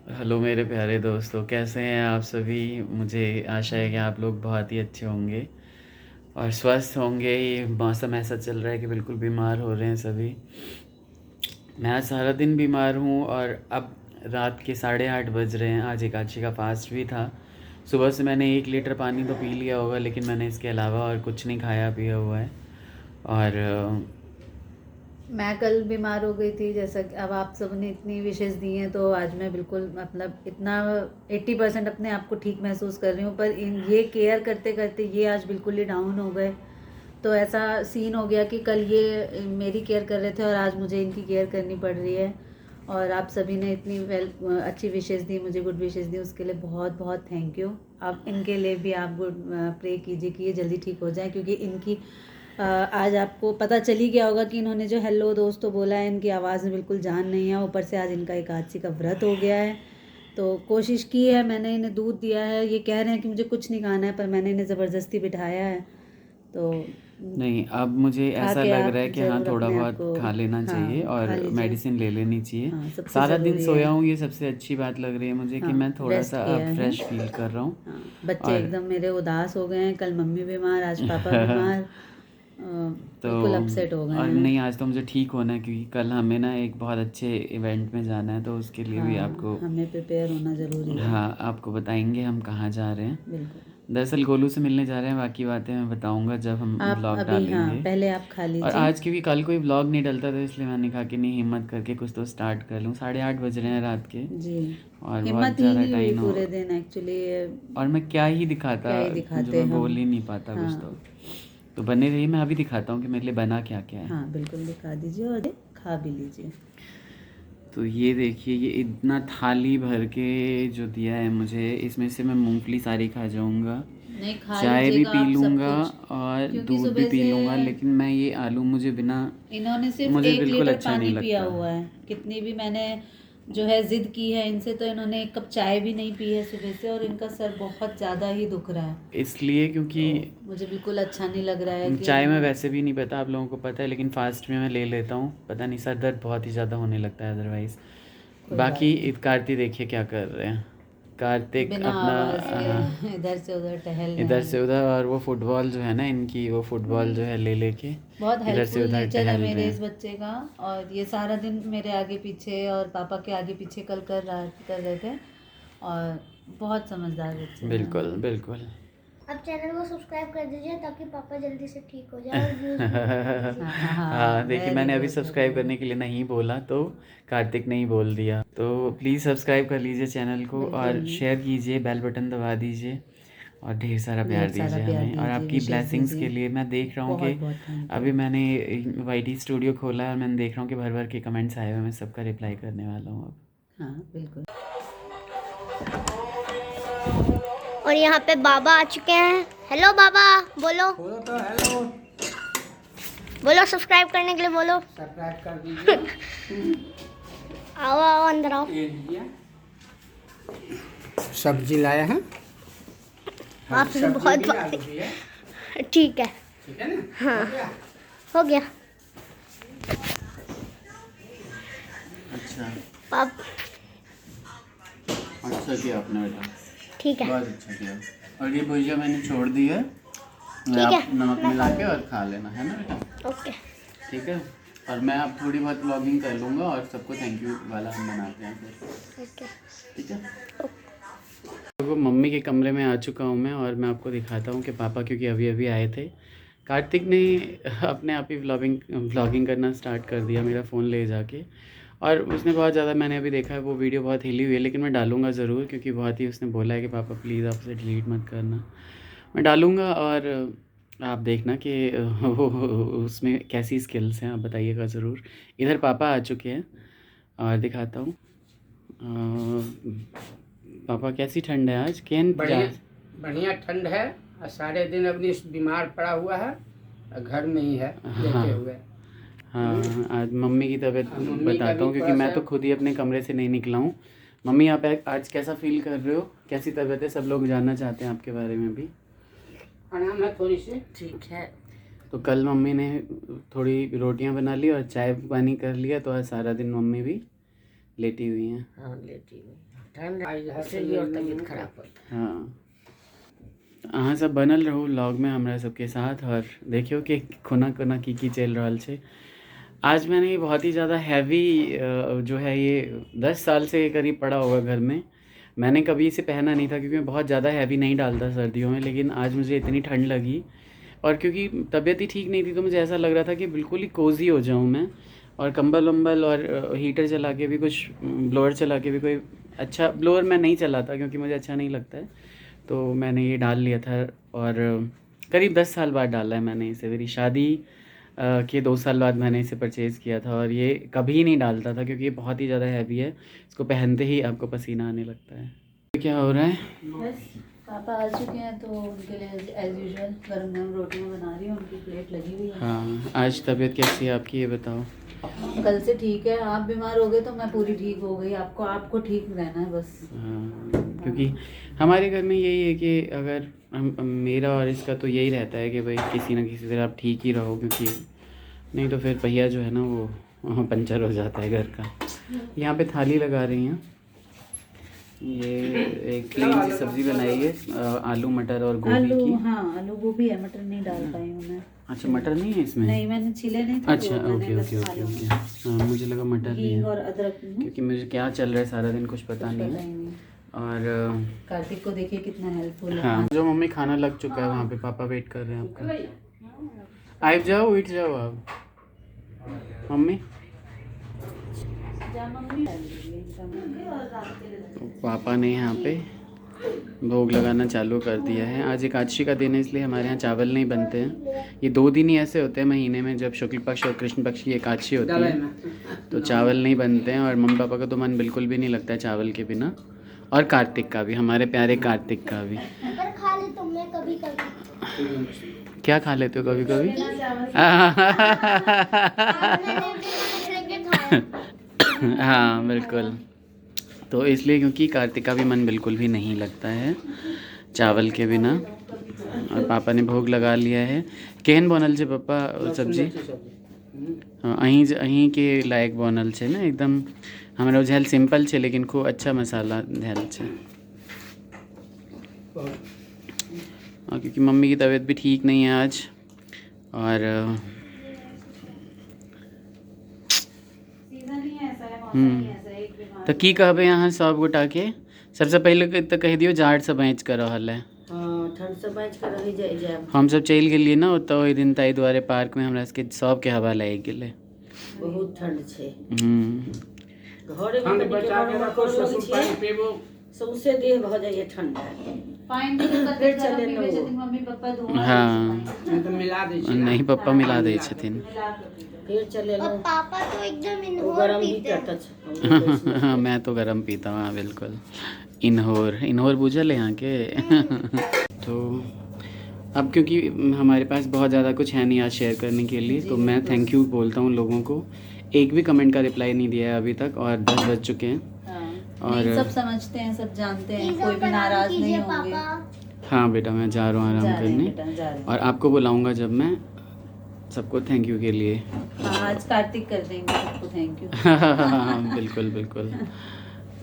Hello मेरे प्यारे दोस्तों, कैसे हैं आप सभी। मुझे आशा है कि आप लोग बहुत ही अच्छे होंगे और स्वस्थ होंगे। ये मौसम ऐसा चल रहा है कि बिल्कुल बीमार हो रहे हैं सभी। मैं आज सारा दिन बीमार हूँ और अब रात के 8:30 बज रहे हैं। आज एकादशी का फास्ट भी था। सुबह से मैंने 1 लीटर पानी तो पी लिया होगा, लेकिन मैंने इसके अलावा और कुछ नहीं खाया पिया हुआ है। और मैं कल बीमार हो गई थी, जैसा कि अब आप सब ने इतनी विशेष दी हैं तो आज मैं बिल्कुल मतलब इतना 80% अपने आप को ठीक महसूस कर रही हूँ, पर ये केयर करते करते ये आज बिल्कुल ही डाउन हो गए। तो ऐसा सीन हो गया कि कल ये मेरी केयर कर रहे थे और आज मुझे इनकी केयर करनी पड़ रही है। और आप सभी ने इतनी अच्छी विशेष दी, मुझे गुड विशेष दी, उसके लिए बहुत बहुत थैंक यू। अब इनके लिए भी आप गुड प्रे कीजिए कि ये जल्दी ठीक हो जाए, क्योंकि इनकी आज आपको पता चल ही गया होगा कि इन्होंने जो हेलो दोस्तों बोला है, इनकी आवाज़ में बिल्कुल जान नहीं है। ऊपर से आज इनका एकादशी का व्रत हो गया है, तो कोशिश की है, मैंने इन्हें दूध दिया है। ये कह रहे हैं कि मुझे कुछ नहीं खाना है, पर मैंने इन्हें ज़बरदस्ती बिठाया है। तो नहीं, अब मुझे खा ऐसा के लग आप रहा है कि हाँ, ज़रूर थोड़ा अपने आप बहुत को, खा लेना चाहिए हाँ खा और लीजिए। मेडिसिन ले लेनी चाहिए। हाँ, सबसे सारा दिन ज़रूरी है। सोया हूँ, ये सबसे अच्छी बात लग रही है मुझे कि हाँ, मैं रेस्ट थोड़ा-सा किया अब है। फ्रेश फ़ील कर रहा हूँ। हाँ, बच्चे और एकदम मेरे उदास हो गए हैं। कल मम्मी बीमार, आज पापा बीमार। तो बिल्कुल अपसेट हो गए और हैं। नहीं, आज तो मुझे ठीक होना है क्योंकि कल हमें ना एक बहुत अच्छे इवेंट में जाना है, तो उसके लिए भी आपको, हाँ, हमें प्रिपेयर होना ज़रूरी है। हाँ, आपको बताएँगे हम कहाँ जा रहे हैं। बिल्कुल। दरअसल गोलू से मिलने जा रहे हैं, बाकी बातें मैं बताऊँगा जब हम आप व्लॉग अभी, हाँ, डालेंगे। पहले आप खा और लीजिए। आज क्योंकि कल कोई व्लॉग नहीं डलता था, इसलिए मैंने कहा कि नहीं, हिम्मत करके कुछ तो स्टार्ट कर लूँ। 8:30 बज रहे हैं रात के जी। और बहुत हिम्मत ही ज़्यादा नहीं हुई टाइम हो। पूरे दिन एक्चुअली। और मैं क्या ही दिखाता क्या ही जो दिखाते मैं हम। बोल ही नहीं पाता कुछ हाँ। तो बने रहिए, मैं अभी दिखाता हूँ कि मेरे लिए बना क्या क्या है। हाँ, बिल्कुल दिखा दीजिए और खा भी लीजिए। तो ये देखिए, ये इतना थाली भर के जो दिया है मुझे, इसमें से मैं मूंगफली सारी खा जाऊंगा, नहीं, खा चाय भी लीजिएगा पी आप सब लूँगा कुछ, और क्योंकि दूध भी सुबह पी से लूँगा, लेकिन मैं ये आलू मुझे बिना, इन्होंने सिर्फ मुझे 1 लीटर बिल्कुल अच्छा नहीं पानी पिया लगता। हुआ है। कितनी भी मैंने जो है ज़िद की है इनसे, तो इन्होंने 1 कप चाय भी नहीं पी है सुबह से, और इनका सर बहुत ज़्यादा ही दुख रहा है। इसलिए क्योंकि तो मुझे बिल्कुल अच्छा नहीं लग रहा है कि चाय में वैसे भी नहीं पता, आप लोगों को पता है, लेकिन फास्ट में मैं ले लेता हूँ। पता नहीं, सर दर्द बहुत ही ज़्यादा होने लगता है अदरवाइज़। कोई बाकी बात नहीं। कार्तिक देखिए क्या कर रहे हैं। कार्तिक बिना अपना आवाज़ के इधर से उधर टहल रहे इधर हैं। से उधर, और वो फुटबॉल जो है ना इनकी, वो फुटबॉल जो है ले लेके बहुत इधर से हेल्पफुल उधर नेचर है टहल रहे मेरे इस हैं। बच्चे का, और ये सारा दिन मेरे आगे पीछे और पापा के आगे पीछे कल कर रहे थे, और बहुत समझदार बच्चे हैं। बिल्कुल बिल्कुल। आप चैनल को सब्सक्राइब कर दीजिए ताकि पापा जल्दी से ठीक हो जाए और व्यूज भी बढ़ दीजिए। हाँ, देखिए, वेरी मैंने अभी गुड, वेरी सब्सक्राइब गुड। करने के लिए नहीं बोला, तो कार्तिक ने ही बोल दिया। तो प्लीज़ सब्सक्राइब कर लीजिए चैनल को बिल्कुल, और शेयर कीजिए, बेल बटन दबा दीजिए और ढेर सारा ढेर प्यार सारा दीजिए प्यार हमें। और दीजिए, आपकी विशेष ब्लेसिंग्स के दीजिए। लिए मैं देख रहा हूँ कि बहुत बहुत थैंक यू। अभी मैंने वाईटी स्टूडियो खोला है और मैंने देख रहा हूँ कि भर भर के कमेंट्स आए हुए हैं। मैं सबका रिप्लाई करने वाला हूँ अब। हाँ, बिल्कुल। और यहाँ पे बाबा आ चुके हैं। हेलो बाबा, बोलो बोलो तो हेलो। बोलो, सब्सक्राइब करने के लिए बोलो। सब्सक्राइब कर दीजिए। आओ आओ अंदर आओ। ये लीजिए, सब्जी लाया है। आपसे सब्जी बहुत भी, बात आलू भी है। ठीक है। ठीक है ना? हाँ। हो गया? हो गया। अच्छा, पाप अच्छा किया आपने बेटा, ठीक है। बहुत अच्छा किया। और ये भुजिया मैंने छोड़ दी है, ठीक है, आप नमक मैं मिला खा के और खा लेना, है ना बेटा? ओके। ठीक है। और मैं अब थोड़ी बहुत ब्लॉगिंग कर लूँगा और सबको थैंक यू वाला हम बनाते हैं फिर। ओके। ठीक है। तो मम्मी के कमरे में आ चुका हूँ मैं, और मैं आपको दिखाता हूँ कि पापा क्योंकि अभी अभी आए थे। कार्तिक ने अपने आप ही व्लॉगिंग करना स्टार्ट कर दिया मेरा फ़ोन ले जाके, और उसने बहुत ज़्यादा, मैंने अभी देखा है वो वीडियो बहुत हिली हुई है, लेकिन मैं डालूँगा ज़रूर क्योंकि बहुत ही उसने बोला है कि पापा प्लीज़ आप उसे डिलीट मत करना। मैं डालूँगा और आप देखना कि वो उसमें कैसी स्किल्स हैं, आप बताइएगा ज़रूर। इधर पापा आ चुके हैं और दिखाता हूँ। पापा कैसी ठंड है आज, केन बढ़िया बढ़िया ठंड है और सारे दिन अपनी बीमार पड़ा हुआ है और घर में ही है लेटे हुए। हाँ, आज मम्मी की तबीयत मम्मी का बताता भी हूँ क्योंकि थोड़ा मैं सा तो खुद ही अपने कमरे से नहीं निकला हूँ। मम्मी, आप आज कैसा फील कर रहे हो, कैसी तबीयत है, सब लोग जानना चाहते हैं आपके बारे में भी। आराम है थोड़ी सी। ठीक है। तो कल मम्मी ने थोड़ी रोटियां बना ली और चाय पानी कर लिया, तो आज सारा दिन मम्मी भी लेटी हुई हैं। हाँ लेटी हुई ठंड से ही और तबीयत खराब होता हाँ, अहाँ सब बनल रहू व्लॉग में हमरा सबके साथ और देखियो कि कोना कोना की चल रहा छे। आज मैंने ये बहुत ही ज़्यादा हैवी जो है ये 10 साल से करीब पड़ा होगा घर में। मैंने कभी इसे पहना नहीं था क्योंकि मैं बहुत ज़्यादा हैवी नहीं डालता सर्दियों में, लेकिन आज मुझे इतनी ठंड लगी और क्योंकि तबीयत ही ठीक नहीं थी तो मुझे ऐसा लग रहा था कि बिल्कुल ही कोज़ी हो जाऊँ मैं, और कंबल वम्बल और हीटर चला के भी, कुछ ब्लोअर चला के भी, कोई अच्छा ब्लोअर मैं नहीं चलाता क्योंकि मुझे अच्छा नहीं लगता है, तो मैंने ये डाल लिया था। और करीब 10 साल बाद डाला है मैंने इसे। मेरी शादी के 2 साल बाद मैंने इसे परचेज़ किया था और ये कभी नहीं डालता था क्योंकि ये बहुत ही ज़्यादा हैवी है, इसको पहनते ही आपको पसीना आने लगता है। क्या हो रहा है? बस पापा आ चुके हैं तो उनके लिए एज यूजुअल गरम गरम रोटियां बना रही हूँ, उनकी प्लेट लगी हुई है। हाँ, आज तबीयत कैसी है आपकी ये बताओ? कल से ठीक है, आप बीमार हो गए तो मैं पूरी ठीक हो गई। आपको ठीक रहना है बस। हाँ, क्योंकि हमारे घर में यही है कि अगर मेरा और इसका तो यही रहता है कि भाई किसी ना किसी तरह आप ठीक ही रहो, क्योंकि नहीं तो फिर पहिया जो है ना वो पंचर हो जाता है घर का। यहाँ पे थाली लगा रही हैं, ये एक क्लीन सी सब्ज़ी बनाई है आलू मटर और गोभी की। हाँ आलू गोभी है, मटर नहीं डाल पाई हूँ मैं। अच्छा, मटर नहीं है इसमें? नहीं, मैंने छिले नहीं थे। अच्छा, तो ओके मैंने ओके बस ओके आलू ओके। हाँ, मुझे लगा मटर भी हींग है और अदरक क्योंकि मुझे क्या चल रहा है सारा दिन कुछ पता नहीं पता है। ही नहीं। और कार्तिक को देखिए कितना हेल्पफुल है। हाँ, जो मम्मी खाना लग चुका है वहाँ पे, पापा वेट कर रहे हैं आपका। आप जाओ, उठ जाओ आप मम्मी। तो पापा ने यहाँ पे भोग लगाना चालू कर दिया है। आज एकादशी का दिन है इसलिए हमारे यहाँ चावल नहीं बनते हैं। ये 2 दिन ही ऐसे होते हैं महीने में जब शुक्ल पक्ष और कृष्ण पक्ष की एकादशी होती है, तो चावल नहीं बनते हैं। और मम्मी पापा का तो मन बिल्कुल भी नहीं लगता है चावल के बिना, और कार्तिक का भी, हमारे प्यारे कार्तिक का भी। पर खा ले तुम, मैं कभी कभी क्या खा लेते हो कभी कभी? हाँ बिल्कुल, तो इसलिए क्योंकि कार्तिक का भी मन बिल्कुल भी नहीं लगता है चावल के बिना। और पापा ने भोग लगा लिया है। केहन बनल छे पप्पा सब्जी? हाँ, अहीं के लायक बनल छे ना एकदम। हमारा झेल सिंपल छे लेकिन खूब अच्छा मसाला झेल छे। और क्योंकि मम्मी की तबीयत भी ठीक नहीं है आज, और तो की कहबे यहाँ सब गोटा के? सबसे पहले तो कह दियो जाड़ से बच कर रहल है। हाँ ठंड से बच कर रही जाए। हम सब चल गेलिए ना ओतऽ ओहि दिन, ताहि दुआरे पार्क में हमरा सबके सबके हवा लागि गेलै। बहुत ठंड छे। घरे ठंड में बचा के रखो, ससुर पानी पीबो। सौंसे देह भ जाइए ठंडा। पानी के पत्ते गरम पीबे छथिन मम्मी पापा धोआ। हाँ, नहीं तो मिला दे छी। नहीं पप्पा मिला दै छथिन। फिर चले और लो पापा तो एकदम वो इनहोर गरम भी पीते हैं। करता हाँ, मैं तो गरम पीता हूँ, हाँ बिल्कुल। इनहोर बुझल है यहाँ के। तो अब क्योंकि हमारे पास बहुत ज़्यादा कुछ है नहीं आज शेयर करने के लिए, तो मैं थैंक यू बोलता हूँ लोगों को। एक भी कमेंट का रिप्लाई नहीं दिया है अभी तक, और 10 बज चुके हैं। और सब समझते हैं, सब जानते हैं, कोई भी नाराज नहीं होंगे। हाँ बेटा, मैं जा रहा हूँ आराम करने, जा रहे हैं। और आपको बुलाऊंगा जब मैं सबको थैंक यू के लिए। हाँ, आज कार्तिक कर देंगे सबको थैंक यू। हाँ बिल्कुल बिल्कुल,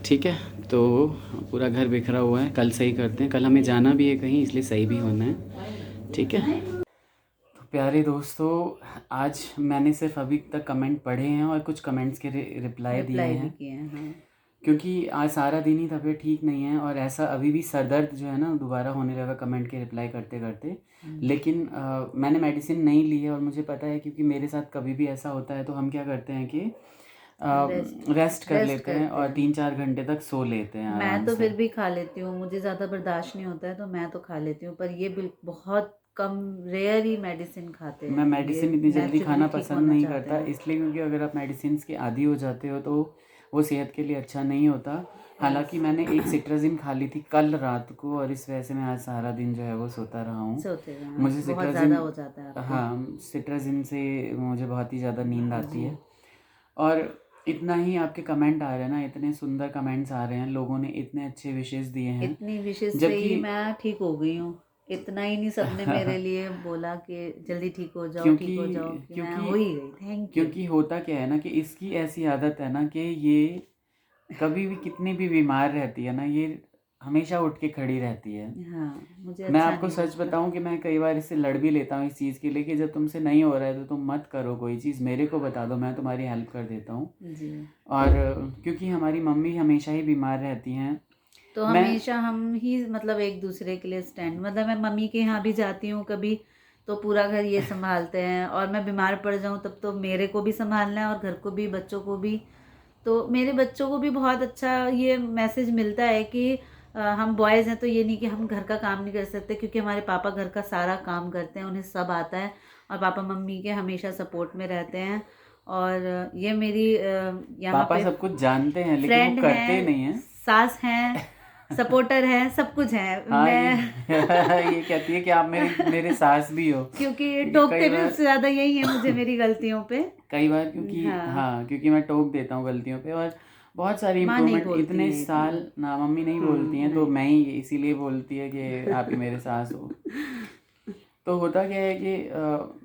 ठीक है। तो पूरा घर बिखरा हुआ है, कल सही करते हैं। कल हमें जाना भी है कहीं, इसलिए सही भी होना है, ठीक है। तो प्यारे दोस्तों, आज मैंने सिर्फ अभी तक कमेंट पढ़े हैं और कुछ कमेंट्स के रिप्लाई दिए हैं, हाँ। क्योंकि आज सारा दिन ही तबीयत ठीक नहीं है, और ऐसा अभी भी सर दर्द जो है ना दोबारा होने लगा कमेंट के रिप्लाई करते करते। लेकिन मैंने मेडिसिन नहीं ली है, और मुझे पता है क्योंकि मेरे साथ कभी भी ऐसा होता है तो हम क्या करते हैं कि रेस्ट कर लेते हैं और 3-4 घंटे तक सो लेते हैं मैं आराम तो से। फिर भी खा लेती हूँ, मुझे ज़्यादा बर्दाश्त नहीं होता है तो मैं तो खा लेती हूँ, पर ये बहुत कम, रेयर ही मेडिसिन खाते हैं। मैं मेडिसिन ये इतनी जल्दी naturally खाना ठीक पसंद होना नहीं चाहते करता, हैं। इसलिए क्योंकि अगर आप मेडिसिन के आदी हो जाते हो तो वो सेहत के लिए अच्छा नहीं होता। हालांकि मैंने एक सिट्राजिन खा ली थी कल रात को, और इस वजह से मैं आज सारा दिन जो है वो सोता रहा हूँ। सोते हैं, मुझे बहुत सिट्राजिन, ज़्यादा हो जाता है आपको। हाँ सिट्राजिन से मुझे बहुत ही ज़्यादा नींद आती है। और इतना ही आपके कमेंट आ रहे हैं ना, इतने सुंदर कमेंट्स आ रहे हैं, लोगों ने इतने अच्छे विशेष दिए हैं। इतनी विशेष से ही मैं ठीक हो गई हूँ। इतना ही नहीं, सबने मेरे लिए बोला कि जल्दी ठीक हो जाओ, ठीक हो जाओ, कि मैं हो ही गई। Thank you. क्योंकि होता क्या है ना कि इसकी ऐसी आदत है ना कि ये कभी भी कितनी भी बीमार रहती है ना, ये हमेशा उठ के खड़ी रहती है। हाँ, मुझे मैं अच्छा आपको नहीं सच लगता। बताऊं कि मैं कई बार इससे लड़ भी लेता हूँ इस चीज़ के लिए कि जब तुमसे नहीं हो रहा है तो तुम मत करो, कोई चीज़ मेरे को बता दो, मैं तुम्हारी हेल्प कर देता हूँ। जी, और क्योंकि हमारी मम्मी हमेशा ही बीमार रहती हैं। तो मैं हमेशा हम ही मतलब एक दूसरे के लिए स्टैंड, मतलब मैं मम्मी के यहाँ भी जाती हूँ कभी, तो पूरा घर ये संभालते हैं, और मैं बीमार पड़ जाऊँ तब तो मेरे को भी संभालना है और घर को भी, बच्चों को भी। तो मेरे बच्चों को भी बहुत अच्छा ये मैसेज मिलता है कि हम बॉयज़ हैं तो ये नहीं कि हम घर का काम नहीं कर सकते, क्योंकि हमारे पापा घर का सारा काम करते हैं, उन्हें सब आता है, और पापा मम्मी के हमेशा सपोर्ट में रहते हैं। और ये मेरी यहाँ पापा पे सब कुछ जानते हैं लेकिन वो फ्रेंड करते हैं, नहीं हैं। सास हैं, सपोर्टर हैं, सब कुछ है। हाँ, मैं ये कहती है कि आप मेरे सास भी हो। क्योंकि क्योंकि टोकते कई भी बार उससे ज़्यादा यही है मुझे, मेरी गलतियों पे। कई बार क्योंकि हाँ, क्योंकि मैं टोक देता हूँ गलतियों पे, और बहुत सारी माँ नहीं इम्प्रूवमेंट बोलती इतने है साल इतना। ना मम्मी नहीं बोलती हैं, तो नहीं। मैं ही इसीलिए बोलती है कि आप ही मेरे सास हो। तो होता क्या है कि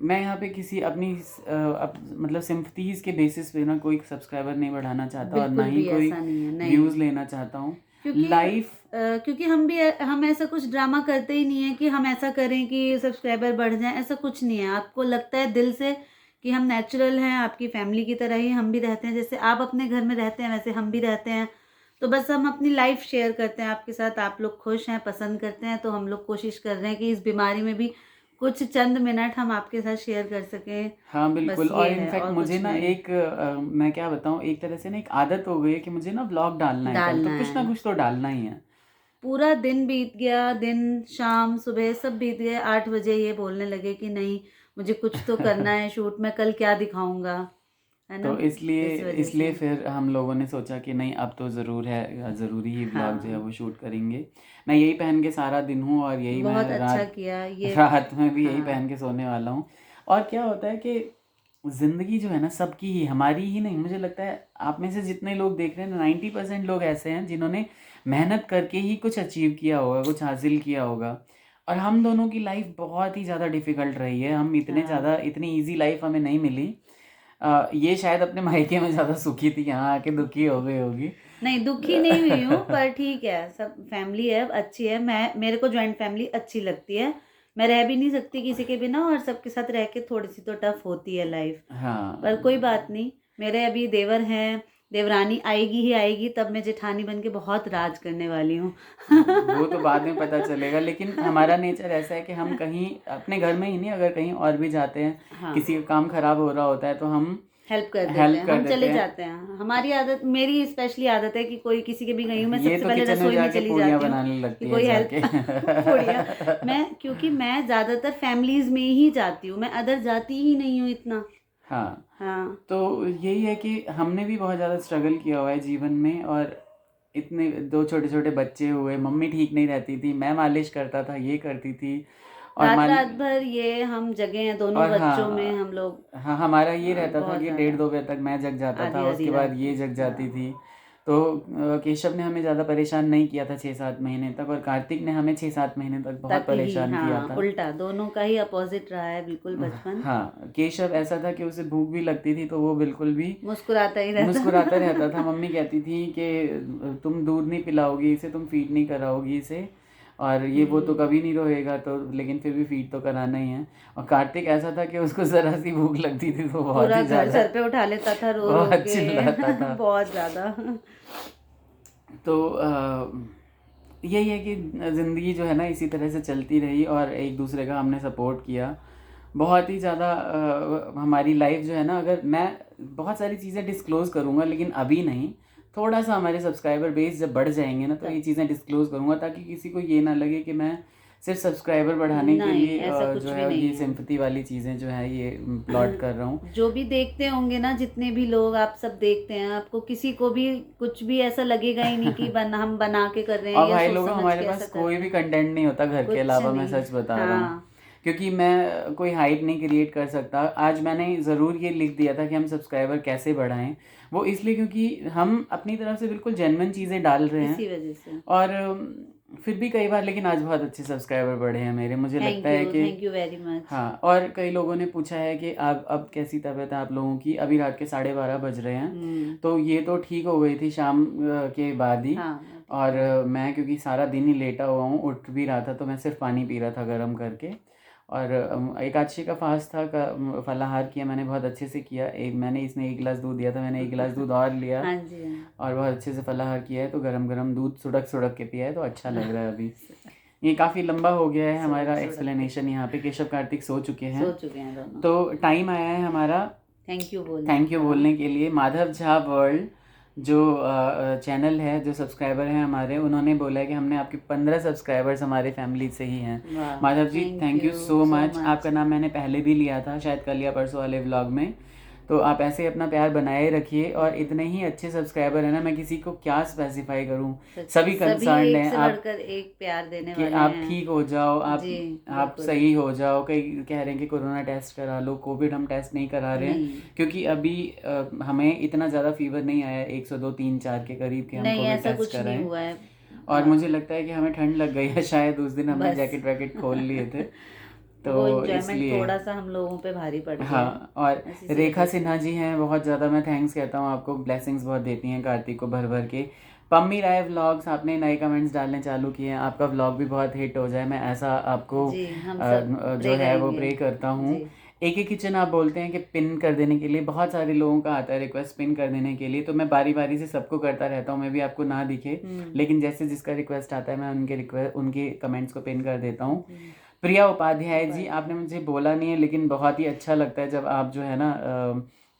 मैं यहाँ पे किसी अपनी मतलब सिंपथीज़ के बेसिस पे ना कोई सब्सक्राइबर नहीं बढ़ाना चाहता, और ना बिल्कुल ही भी कोई ऐसा नहीं है, नहीं। व्यूज़ लेना चाहता हूँ। क्योंकि लाइफ क्योंकि हम ऐसा कुछ ड्रामा करते ही नहीं है कि हम ऐसा करें कि सब्सक्राइबर बढ़ जाएं, ऐसा कुछ नहीं है। आपको लगता है दिल से कि हम नेचुरल हैं, आपकी फैमिली की तरह ही हम भी रहते हैं, जैसे आप अपने घर में रहते हैं वैसे हम भी रहते हैं। तो बस हम अपनी लाइफ शेयर करते हैं आपके साथ, आप लोग खुश हैं, पसंद करते हैं, तो हम लोग कोशिश कर रहे हैं कि इस बीमारी में भी कुछ चंद मिनट हम आपके साथ शेयर कर सकें। हाँ बस बिल्कुल, ये और है, इनफैक्ट और मुझे कुछ ना नहीं। एक मैं क्या बताऊँ, एक तरह से ना एक आदत हो गई है कि मुझे ना व्लॉग डालना है, कल तो डालना कुछ ना है। कुछ तो डालना ही है। पूरा दिन बीत गया, दिन, शाम, सुबह सब बीत गए, 8 बजे ये बोलने लगे कि नहीं, मुझे कुछ तो करना है शूट, मैं कल क्या दिखाऊँगा, है ना? तो इसलिए इस वजह इसलिए से। फिर हम लोगों ने सोचा कि नहीं, अब तो ज़रूरी ही व्लॉग जो है हाँ, वो शूट करेंगे। मैं यही पहन के सारा दिन हूँ, और यही बहुत मैं अच्छा किया ये। रात में भी यही हाँ, पहन के सोने वाला हूँ। और क्या होता है कि ज़िंदगी जो है ना सबकी ही, हमारी ही नहीं, मुझे लगता है आप में से जितने लोग देख रहे हैं ना 90% लोग ऐसे हैं जिन्होंने मेहनत करके ही कुछ अचीव किया होगा, कुछ हासिल किया होगा। और हम दोनों की लाइफ बहुत ही ज़्यादा डिफ़िकल्ट रही है, हम हाँ। इतनी ईजी लाइफ हमें नहीं मिली। ये शायद अपने मायके में ज़्यादा सुखी थी, यहाँ आके दुखी हो गई होगी। नहीं, दुखी नहीं हुई हूँ, पर ठीक है, सब फैमिली है, अच्छी है। मेरे को जॉइंट फैमिली अच्छी लगती है। मैं रह भी नहीं सकती किसी के बिना, और सबके साथ रह के थोड़ी-सी तो टफ होती है लाइफ। पर हाँ, कोई बात नहीं, मेरे अभी देवर हैं, देवरानी आएगी ही आएगी, तब मैं जेठानी बन के बहुत राज करने वाली हूँ। वो तो बाद में पता चलेगा, लेकिन हमारा नेचर ऐसा है कि हम कहीं अपने घर में ही नहीं, अगर कहीं और भी जाते हैं, हाँ, किसी का काम खराब हो रहा होता है तो हम हेल्प कर देते हेल्प हैं, कर हम देते चले हैं। जाते हैं। हमारी आदत, मेरी स्पेशली आदत है कि कोई किसी के भी गई हूँ, मैं ये सबसे तो पहले किचन में रसोई में जाके चली पूड़ियाँ जाती हूँ बनाने कि लगती है कोई हेल्प जाके। पूड़ियाँ। क्योंकि मैं ज़्यादातर फैमिलीज़ में ही जाती हूँ, मैं अदर जाती ही नहीं हूँ इतना। हाँ, हाँ, तो यही है कि हमने भी बहुत ज़्यादा स्ट्रगल किया हुआ है जीवन में, और इतने 2 छोटे-छोटे बच्चे हुए, मम्मी ठीक नहीं रहती थी, मैं मालिश करता था, ये करती थी, और रात-रात भर ये हम जगे हैं, दोनों और बच्चों में हम लोग। हाँ, हमारा ये रहता था बहुत कि ज़्यादा, 1:30-2 बजे तक मैं जग जाता था, आधी-आधी उसके बाद रात ये में। जग जाती हाँ, थी। तो केशव ने हमें ज़्यादा परेशान नहीं किया था 6-7 महीने तक, और कार्तिक ने हमें 6-7 महीने तक बहुत तक ही, परेशान किया हाँ, था। उल्टा दोनों का ही अपोज़िट रहा है बिल्कुल बचपन। हाँ, केशव ऐसा था कि उसे भूख भी लगती थी तो वो बिल्कुल भी मुस्कुराता ही रहता। मुस्कुराता रहता था। मम्मी कहती थी कि तुम दूध नहीं पिलाओगी इसे, तुम फीड नहीं कराओगी इसे, और ये वो तो कभी नहीं रोएगा, तो लेकिन फिर भी फीड तो कराना ही है। और कार्तिक ऐसा था कि उसको ज़रा सी भूख लगती थी तो बहुत पूरा ही घर ज़्यादा सर पे उठा लेता था रो रो बहुत चिल्लाता के। था। बहुत ज़्यादा। तो यही है कि ज़िंदगी जो है ना इसी तरह से चलती रही, और एक दूसरे का हमने सपोर्ट किया बहुत ही ज़्यादा। हमारी लाइफ जो है ना, अगर मैं बहुत सारी चीज़ें डिस्क्लोज़ करूँगा लेकिन अभी नहीं, थोड़ा सा हमारे सब्सक्राइबर बेस जब बढ़ जाएंगे ना तो ये चीज़ें डिस्क्लोज़ करूँगा, ताकि किसी को ये ना लगे कि मैं सिर्फ सब्सक्राइबर बढ़ाने के नहीं, लिए ऐसा कुछ जो भी है नहीं ये है। सिंपैथी वाली चीज़ें जो है ये प्लॉट कर रहा हूँ। जो भी देखते होंगे ना, जितने भी लोग आप सब देखते हैं, आपको किसी को भी कुछ भी ऐसा लगेगा ही नहीं कि हम बना के कर रहे हैं और या भाई सोच लोगों, समझ हमारे के ऐसा पास कर कोई रहे भी हैं। कंटेंट नहीं होता घर के कुछ अलावा, मैं नहीं। सच बता रहा हूँ, हाँ, क्योंकि मैं कोई हाइप नहीं क्रिएट कर सकता। आज मैंने ज़रूर ये लिख दिया था कि हम सब्सक्राइबर कैसे बढ़ाएं, वो इसलिए क्योंकि हम अपनी तरफ से बिल्कुल जेन्युइन चीज़ें डाल रहे हैं, इसी वजह से। और फिर भी कई बार, लेकिन आज बहुत अच्छे सब्सक्राइबर बढ़े हैं मेरे, मुझे लगता है कि थैंक यू वेरी मच। हाँ। और कई लोगों ने पूछा है कि आप अब कैसी तबीयत है आप लोगों की। अभी रात के 12:30 बज रहे हैं, तो ये तो ठीक हो गई थी शाम के बाद ही। हाँ और मैं क्योंकि सारा दिन ही लेटा हुआ हूँ, उठ भी रहा था, तो मैं सिर्फ पानी पी रहा था गर्म करके। और एकादशी का फास्ट था, फलाहार किया मैंने, बहुत अच्छे से किया। मैंने इसने 1 गिलास दूध दिया था, मैंने 1 गिलास दूध और लिया हाँ जी हाँ। और बहुत अच्छे से फलाहार किया है। तो गरम गरम दूध सुड़क सुड़क के पिया है, तो अच्छा लग रहा है अभी। ये काफ़ी लंबा हो गया है हमारा एक्सप्लेनेशन। यहाँ पे केशव कार्तिक सो चुके हैं दोनों। तो टाइम आया है हमारा थैंक यू बोलने के लिए। माधव झा वर्ल्ड जो चैनल है, जो सब्सक्राइबर हैं हमारे, उन्होंने बोला है कि हमने आपके 15 सब्सक्राइबर्स हमारे फैमिली से ही हैं। Madhav ji thank you so much. आपका नाम मैंने पहले भी लिया था शायद कल या परसों वाले व्लॉग में। तो आप ऐसे अपना प्यार बनाए रखिए। और इतने ही अच्छे सब्सक्राइबर हैं ना, मैं किसी को क्या स्पेसिफाई करूं, सभी कंसर्न हैं आप एक प्यार देने कि वाले आप हैं। ठीक हो जाओ, आप जी, सही हो जाओ। कई कह रहे हैं कि कोरोना टेस्ट करा लो, कोविड हम टेस्ट नहीं करा रहे हैं क्योंकि अभी हमें इतना ज़्यादा फीवर नहीं आया 102, 3, 4 के करीब के हम नहीं कोविड ऐसा टेस्ट कुछ नहीं हुआ कराएं। है। और मुझे लगता है कि हमें ठंड लग गई है शायद, उस दिन हमने बस। जैकेट वैकेट खोल लिए थे तो वो एंजॉयमेंट इसलिए थोड़ा सा हम लोगों पे भारी पड़ गया। हाँ। और ऐसी रेखा वजह से। सिन्हा जी हैं, बहुत ज़्यादा मैं थैंक्स कहता हूँ आपको, ब्लेसिंग्स बहुत देती हैं कार्तिक को भर भर के। पम्मी राय व्लॉग्स, आपने नए कमेंट्स डालने चालू किए हैं, आपका व्लॉग भी बहुत हिट हो जाए, मैं ऐसा आपको जी, हम सब जो प्रे है वो करेंगे। प्रे करता हूँ। जी। एक किचन आप बोलते हैं कि पिन कर देने के लिए बहुत सारे लोगों का आता है रिक्वेस्ट पिन कर देने के लिए, तो मैं बारी बारी से सबको करता रहता हूँ। मैं भी आपको ना दिखे लेकिन जैसे जिसका रिक्वेस्ट आता है मैं उनके कमेंट्स को पिन कर देता हूँ। प्रिया उपाध्याय जी, आपने मुझे बोला नहीं है लेकिन बहुत ही अच्छा लगता है जब आप जो है ना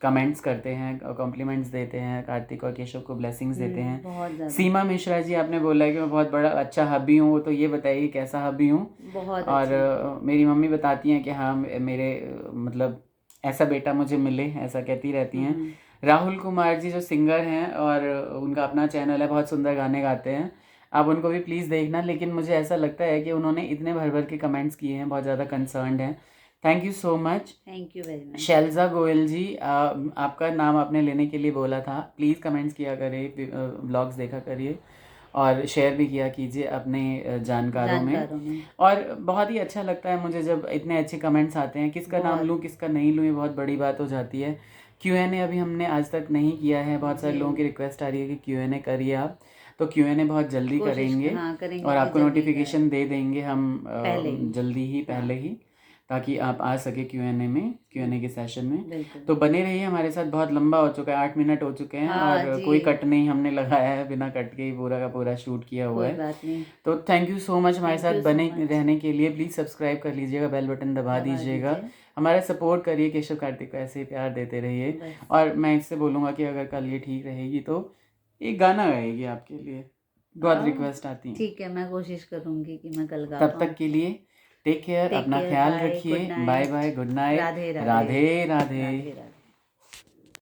कमेंट्स करते हैं, कॉम्प्लीमेंट्स देते हैं, कार्तिक और केशव को ब्लेसिंग्स देते हैं। बहुत ज़्यादा। सीमा मिश्रा जी, आपने बोला है कि मैं बहुत बड़ा अच्छा हबी हूँ, तो ये बताइए कैसा हबी हूँ। बहुत और मेरी मम्मी बताती हैं कि हाँ मेरे मतलब ऐसा बेटा मुझे मिले, ऐसा कहती रहती हैं। राहुल कुमार जी जो सिंगर हैं और उनका अपना चैनल है, बहुत सुंदर गाने गाते हैं, आप उनको भी प्लीज़ देखना। लेकिन मुझे ऐसा लगता है कि उन्होंने इतने भर भर के कमेंट्स किए हैं, बहुत ज़्यादा कंसर्न्ड हैं। Thank you so much. Thank you very much. Shailaja Goyal ji, आपका नाम आपने लेने के लिए बोला था, प्लीज़ कमेंट्स किया करिए, व्लॉग्स देखा करिए और शेयर भी किया कीजिए अपने जानकारों में। और बहुत ही अच्छा लगता है मुझे जब इतने अच्छे कमेंट्स आते हैं। किसका नाम लूँ किसका नहीं लूँ, ये बहुत बड़ी बात हो जाती है। Q&A अभी हमने आज तक नहीं किया है, बहुत सारे लोगों की रिक्वेस्ट आ रही है कि Q&A करिए आप, तो Q&A बहुत जल्दी करेंगे और आपको नोटिफिकेशन दे देंगे हम जल्दी ही, पहले ही, ताकि आप आ सके Q&A के सेशन में। तो बने रहिए हमारे साथ। बहुत लंबा हो चुका है, 8 मिनट हो चुके हैं और कोई कट नहीं हमने लगाया है, बिना कट के ही पूरा का पूरा शूट किया हुआ है। तो थैंक यू सो मच हमारे साथ बने रहने के लिए। प्लीज़ सब्सक्राइब कर लीजिएगा, बेल बटन दबा दीजिएगा, हमारा सपोर्ट करिए, केशव कार्तिक को ऐसे ही प्यार देते रहिए। और मैं इससे बोलूँगा कि अगर कल ये ठीक रहेगी तो एक गाना गाएगी आपके लिए, बहुत रिक्वेस्ट आती है। ठीक है, मैं कोशिश करूँगी कि मैं कल गा तब तक के लिए टेक केयर, अपना ख्याल रखिए, bye bye, good night, Radhe Radhe.